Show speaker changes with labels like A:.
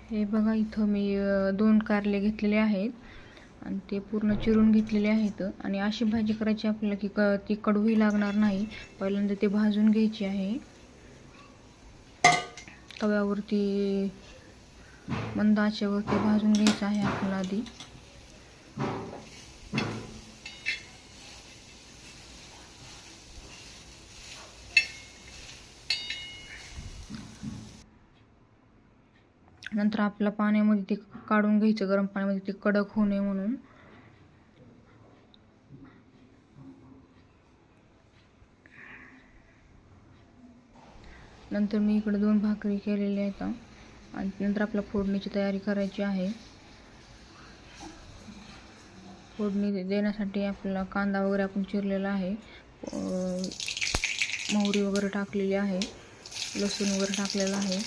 A: हे बघा, इथं मी 2 कारले घेतलेले आहेत आणि ते पूर्ण चिरून घेतलेले आहेत. आणि अशी भाजी करायची आपल्याला की ती कडूही लागणार नाही. पहिल्यांदा ते भाजून घ्यायची आहे तव्यावरती, मंद आचेवरती भाजून घ्यायचं आहे आपल्याला आधी. नंतर आपल्या पाण्यामध्ये ते काढून घ्यायचं, गरम पाण्यामध्ये, ते कडक होऊ नये म्हणून. नंतर मी इकडे 2 भाकरी केलेल्या आहेत आणि नंतर आपल्याला फोडणीची तयारी करायची आहे. फोडणी देण्यासाठी आपल्याला कांदा वगैरे आपण चिरलेला आहे, मोहरी वगैरे टाकलेली आहे, लसूण वगैरे टाकलेला आहे.